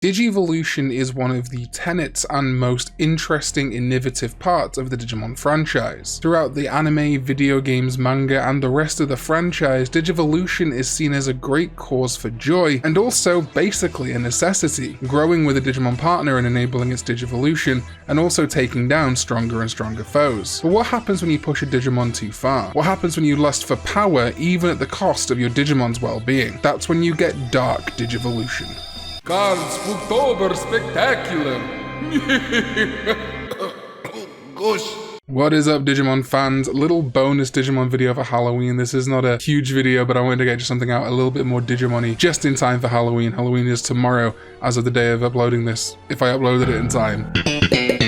Digivolution is one of the tenets and most interesting innovative parts of the Digimon franchise. Throughout the anime, video games, manga, and the rest of the franchise, Digivolution is seen as a great cause for joy, and also basically a necessity, growing with a Digimon partner and enabling its Digivolution, and also taking down stronger and stronger foes. But what happens when you push a Digimon too far? What happens when you lust for power even at the cost of your Digimon's well-being? That's when you get Dark Digivolution. Karl Spooktober Spectacular! Gosh. What is up, Digimon fans? Little bonus Digimon video for Halloween. This is not a huge video, but I wanted to get something out a little bit more Digimon-y just in time for Halloween. Halloween is tomorrow as of the day of uploading this, if I uploaded it in time.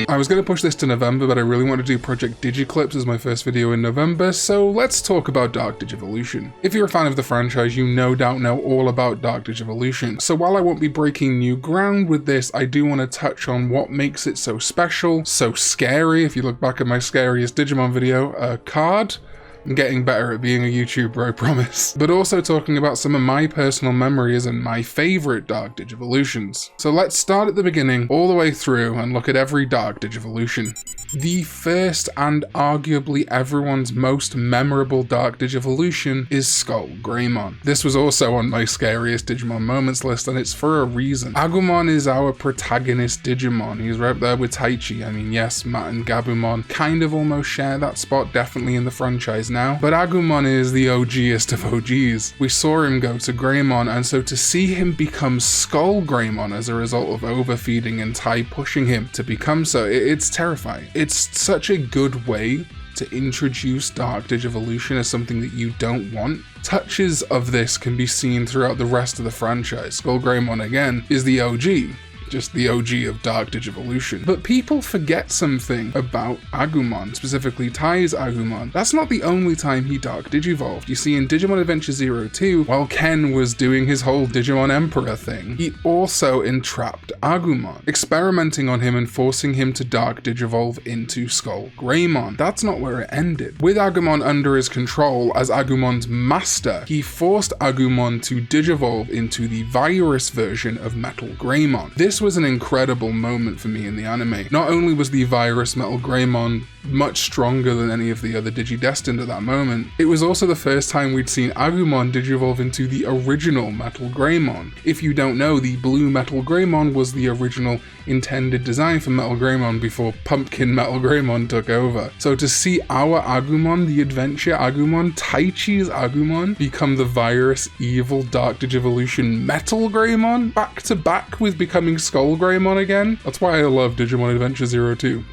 I was going to push this to November, but I really want to do Project Digiclips as my first video in November, so let's talk about Dark Digivolution. If you're a fan of the franchise, you no doubt know all about Dark Digivolution, so while I won't be breaking new ground with this, I do want to touch on what makes it so special, so scary. If you look back at my scariest Digimon video, card. I'm getting better at being a YouTuber, I promise. But also talking about some of my personal memories and my favorite Dark Digivolutions. So let's start at the beginning, all the way through, and look at every Dark Digivolution. The first and arguably everyone's most memorable Dark Digivolution is Skull Greymon. This was also on my scariest Digimon moments list, and it's for a reason. Agumon is our protagonist Digimon. He's right there with Taichi. I mean, yes, Matt and Gabumon kind of almost share that spot, definitely in the franchise now, but Agumon is the OGest of OGs. We saw him go to Greymon, and so to see him become Skull Greymon as a result of overfeeding and Tai pushing him to become so, it's terrifying. It's such a good way to introduce Dark Digivolution as something that you don't want. Touches of this can be seen throughout the rest of the franchise. Skull Greymon, again, is the OG. Just the OG of Dark Digivolution. But people forget something about Agumon, specifically Tai's Agumon. That's not the only time he Dark Digivolved. You see, in Digimon Adventure 02, while Ken was doing his whole Digimon Emperor thing, he also entrapped Agumon, experimenting on him and forcing him to Dark Digivolve into Skull Greymon. That's not where it ended. With Agumon under his control as Agumon's master, he forced Agumon to Digivolve into the virus version of Metal Greymon. This was an incredible moment for me in the anime. Not only was the virus Metal Greymon much stronger than any of the other Digidestined at that moment, it was also the first time we'd seen Agumon digivolve into the original Metal Greymon. If you don't know, the blue Metal Greymon was the original intended design for Metal Greymon before Pumpkin Metal Greymon took over. So to see our Agumon, the adventure Agumon, Taichi's Agumon, become the virus evil Dark Digivolution Metal Greymon, back to back with becoming Skull Greymon again, that's why I love Digimon Adventure 02.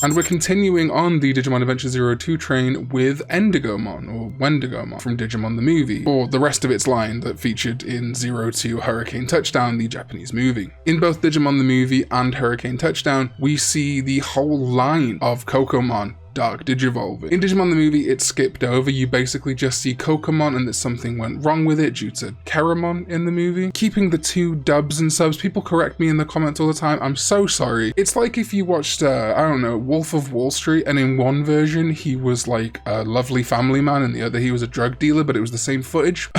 And we're continuing on the Digimon Adventure 02 train with Endigomon, or Wendigomon, from Digimon the movie, or the rest of its line that featured in 02 Hurricane Touchdown, the Japanese movie. In both Digimon the movie and Hurricane Touchdown, we see the whole line of Kokomon Dark Digivolving. In Digimon the movie, it's skipped over. You basically just see Kokomon and that something went wrong with it due to Keramon in the movie. Keeping the two dubs and subs, people correct me in the comments all the time, I'm so sorry. It's like if you watched, I don't know, Wolf of Wall Street, and in one version he was like a lovely family man and the other he was a drug dealer, but it was the same footage.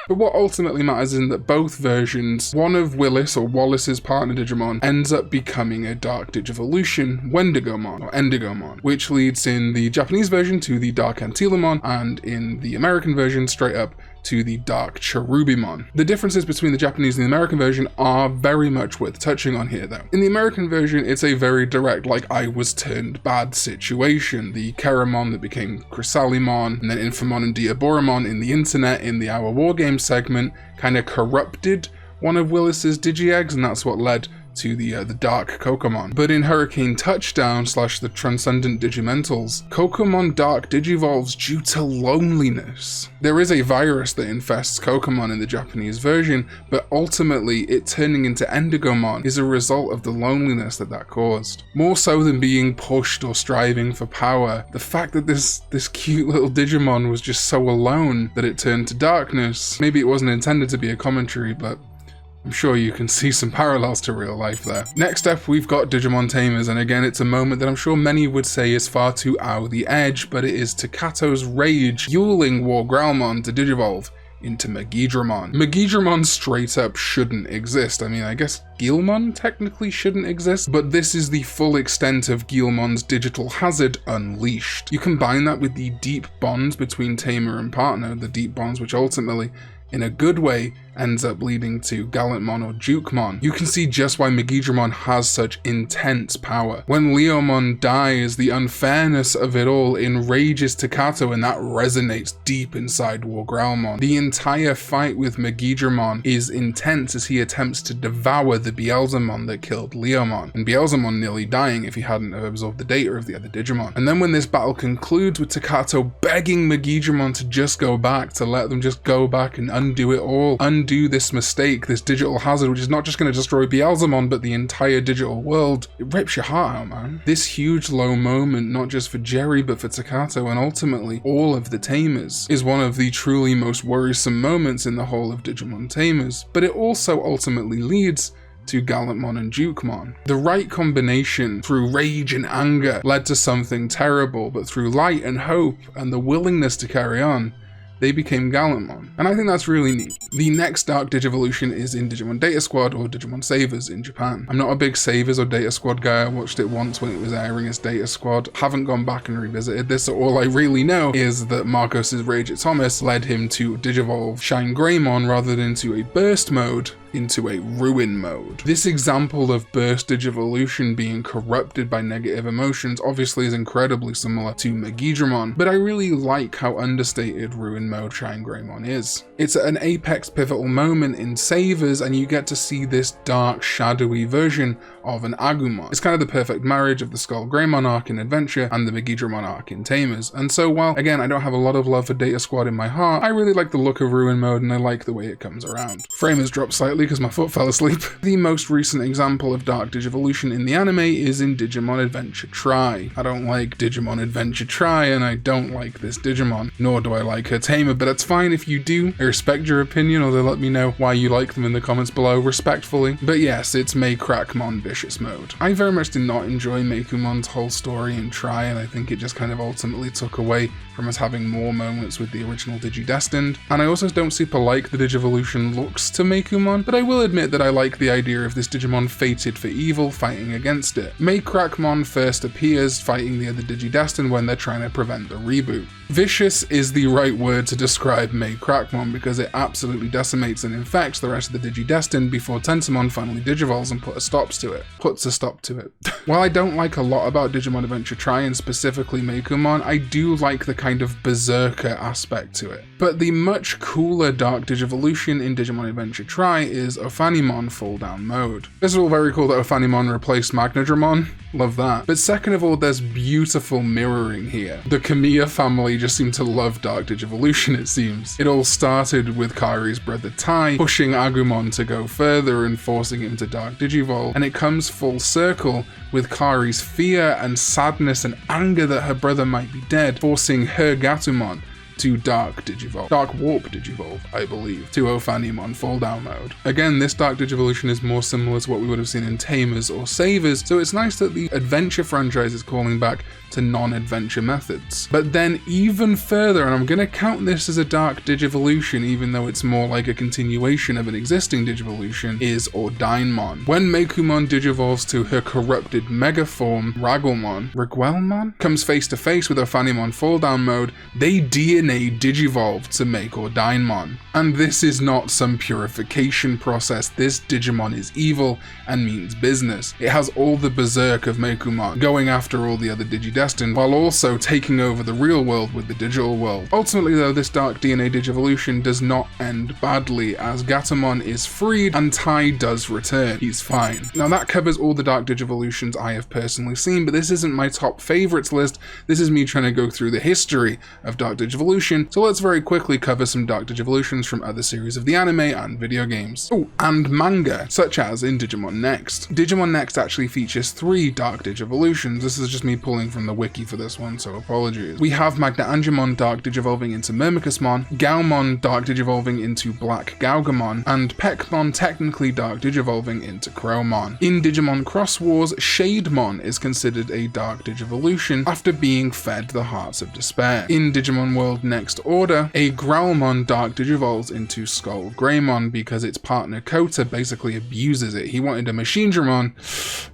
But what ultimately matters is that both versions, one of Willis or Wallace's partner Digimon, ends up becoming a Dark Digivolution, Wendigomon or Endigomon, which leads in the Japanese version to the Dark Antilamon, and in the American version straight up to the Dark Cherubimon. The differences between the Japanese and the American version are very much worth touching on here though. In the American version, it's a very direct, like, I was turned bad situation. The Keramon that became Chrysalimon, and then Infamon and Diaboromon in the internet in the Our War Games segment kind of corrupted one of Willis's Digi-Eggs, and that's what led to the Dark Kokomon. But in Hurricane Touchdown / the Transcendent Digimentals, Kokomon Dark Digivolves due to loneliness. There is a virus that infests Kokomon in the Japanese version, but ultimately it turning into Endigomon is a result of the loneliness that caused. More so than being pushed or striving for power, the fact that this cute little Digimon was just so alone that it turned to darkness. Maybe it wasn't intended to be a commentary, but I'm sure you can see some parallels to real life there. Next up, we've got Digimon Tamers, and again, it's a moment that I'm sure many would say is far too out the edge, but it is Takato's rage fueling War Growlmon to Digivolve into Megidramon. Megidramon straight up shouldn't exist. I mean, I guess Guilmon technically shouldn't exist, but this is the full extent of Guilmon's digital hazard unleashed. You combine that with the deep bonds between tamer and partner, the deep bonds which ultimately, in a good way, ends up leading to Gallantmon or Dukemon. You can see just why Megidramon has such intense power. When Leomon dies, the unfairness of it all enrages Takato, and that resonates deep inside Wargrowlmon. The entire fight with Megidramon is intense as he attempts to devour the Beelzemon that killed Leomon, and Beelzemon nearly dying if he hadn't have absorbed the data of the other Digimon. And then when this battle concludes with Takato begging Megidramon to just go back, to let them just go back and undo it all, undo this mistake, this digital hazard, which is not just going to destroy Beelzemon, but the entire digital world, it rips your heart out, man. This huge low moment, not just for Jerry, but for Takato, and ultimately all of the Tamers, is one of the truly most worrisome moments in the whole of Digimon Tamers, but it also ultimately leads to Gallantmon and Dukemon. The right combination through rage and anger led to something terrible, but through light and hope and the willingness to carry on, they became Gallantmon. And I think that's really neat. The next Dark Digivolution is in Digimon Data Squad or Digimon Savers in Japan. I'm not a big Savers or Data Squad guy. I watched it once when it was airing as Data Squad. Haven't gone back and revisited this, so all I really know is that Marcos's Rage at Thomas led him to Digivolve Shine Greymon rather than into a burst mode, into a ruin mode. This example of burst Digivolution being corrupted by negative emotions obviously is incredibly similar to Megidramon, but I really like how understated ruin mode Shine Greymon is. It's at an apex pivotal moment in Savers, and you get to see this dark, shadowy version of an Agumon. It's kind of the perfect marriage of the Skull Greymon arc in Adventure and the Megidramon arc in Tamers. And so while, again, I don't have a lot of love for Data Squad in my heart, I really like the look of ruin mode and I like the way it comes around. Frame has dropped slightly because my foot fell asleep. The most recent example of Dark Digivolution in the anime is in Digimon Adventure Tri. I don't like Digimon Adventure Tri, and I don't like this Digimon, nor do I like her tamer, but that's fine if you do. I respect your opinion, or let me know why you like them in the comments below, respectfully. But yes, it's Maycrackmon Vicious Mode. I very much did not enjoy Meicumon's whole story in Tri, and I think it just kind of ultimately took away from us having more moments with the original Digidestined. And I also don't super like the Digivolution looks to Meikumon, but I will admit that I like the idea of this Digimon fated for evil fighting against it. Maycrackmon first appears fighting the other Digidestined when they're trying to prevent the reboot. Vicious is the right word to describe Maycrackmon because it absolutely decimates and infects the rest of the Digidestined before Tentomon finally digivolves and puts a stop to it. While I don't like a lot about Digimon Adventure Tri and specifically Meikumon, I do like the kind of berserker aspect to it. But the much cooler Dark Digivolution in Digimon Adventure Tri is Ophanimon Fall Down Mode. This is all very cool that Ophanimon replaced Magnadramon, love that. But second of all, there's beautiful mirroring here. The Kamiya family just seem to love Dark Digivolution, it seems. It all started with Kairi's brother Tai pushing Agumon to go further and forcing him to Dark Digivolve, and it comes full circle with Kairi's fear and sadness and anger that her brother might be dead, forcing her Gatomon to Dark Warp Digivolve, I believe, to Ophanimon Fall Down Mode. Again, this Dark Digivolution is more similar to what we would have seen in Tamers or Savers, so it's nice that the Adventure franchise is calling back to non-adventure methods. But then even further, and I'm going to count this as a Dark Digivolution even though it's more like a continuation of an existing Digivolution, is Ordainemon. When Meikumon digivolves to her corrupted mega form, Riguelmon comes face to face with Ophanimon Fall Down Mode, they DNA digivolve to make Ordainemon. And this is not some purification process, this Digimon is evil and means business. It has all the berserk of Meikumon, going after all the other Digidestined, while also taking over the real world with the digital world. Ultimately though, this Dark DNA Digivolution does not end badly, as Gatomon is freed and Tai does return. He's fine. Now that covers all the Dark Digivolutions I have personally seen, but this isn't my top favorites list, this is me trying to go through the history of Dark Digivolution, so let's very quickly cover some Dark Digivolutions from other series of the anime and video games. Oh, and manga, such as in Digimon Next. Digimon Next actually features 3 Dark Digivolutions. This is just me pulling from the wiki for this one, so apologies. We have Magna-Angemon Dark Digivolving into Myrmicusmon, Gaomon Dark Digivolving into Black Gaugamon, and Peckmon technically Dark Digivolving into Crowmon. In Digimon Cross Wars, Shademon is considered a Dark Digivolution after being fed the Hearts of Despair. In Digimon World World Next Order, a Growlmon Dark Digivolves into Skull Greymon because its partner Kota basically abuses it. He wanted a Machine Dramon,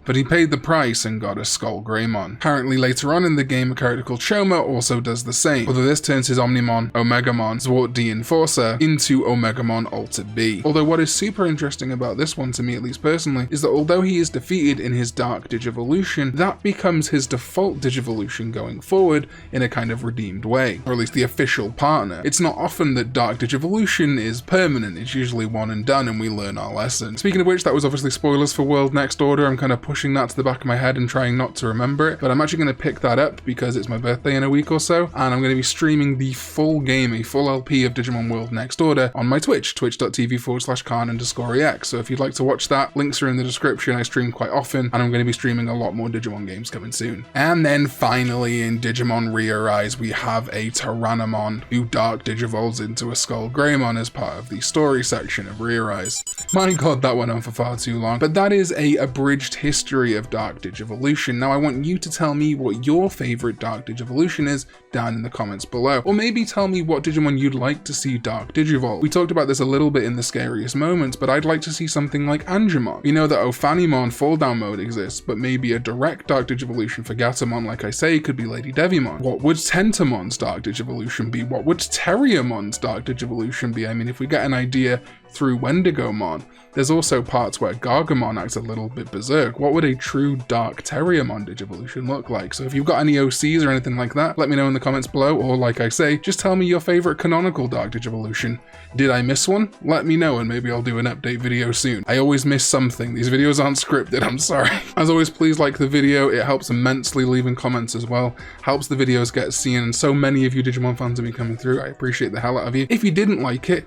but he paid the price and got a Skull Greymon. Apparently later on in the game, a character called Choma also does the same, although this turns his Omnimon, Omegamon, Zwart D Enforcer into Omegamon Alter B. Although what is super interesting about this one, to me at least personally, is that although he is defeated in his Dark Digivolution, that becomes his default Digivolution going forward in a kind of redeemed way, or at least the official partner. It's not often that Dark Digivolution is permanent, it's usually one and done and we learn our lesson. Speaking of which, that was obviously spoilers for World Next Order. I'm kind of pushing that to the back of my head and trying not to remember it, but I'm actually going to pick that up because it's my birthday in a week or so, and I'm going to be streaming the full game, a full LP of Digimon World Next Order on my Twitch, twitch.tv/Khan_EX. So if you'd like to watch that, links are in the description. I stream quite often, and I'm going to be streaming a lot more Digimon games coming soon. And then finally in Digimon Re-Arise, we have a Tyrannomon who Dark Digivolves into a Skull Greymon as part of the story section of Re-Arise. My god, that went on for far too long, but that is a abridged history of Dark Digivolution. Now I want you to tell me what your favorite Dark Digivolution is down in the comments below, or maybe tell me what Digimon you'd like to see Dark Digivolve. We talked about this a little bit in the scariest moments, but I'd like to see something like Angemon. We know that Ophanimon fall down mode exists, but maybe a direct Dark Digivolution for Gatomon, like I say, could be Lady Devimon. What would Tentamon's Dark Digivolution be? What would Terriermon's Dark Digivolution be? I mean, if we get an idea through Endigomon, there's also parts where Gargamon acts a little bit berserk. What would a true Dark Terriermon Digivolution look like? So if you've got any OCs or anything like that, let me know in the comments below, or like I say, just tell me your favorite canonical Dark Digivolution. Did I miss one? Let me know and maybe I'll do an update video soon. I always miss something. These videos aren't scripted, I'm sorry. As always, please like the video. It helps immensely leaving comments as well. Helps the videos get seen, and so many of you Digimon fans have been coming through. I appreciate the hell out of you. If you didn't like it,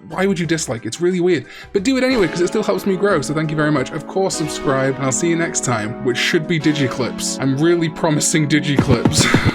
why would you dislike it? It's really weird, but do it anyway because it still helps me grow, so thank you very much. Of course, subscribe, and I'll see you next time, which should be Digiclips. I'm really promising Digiclips.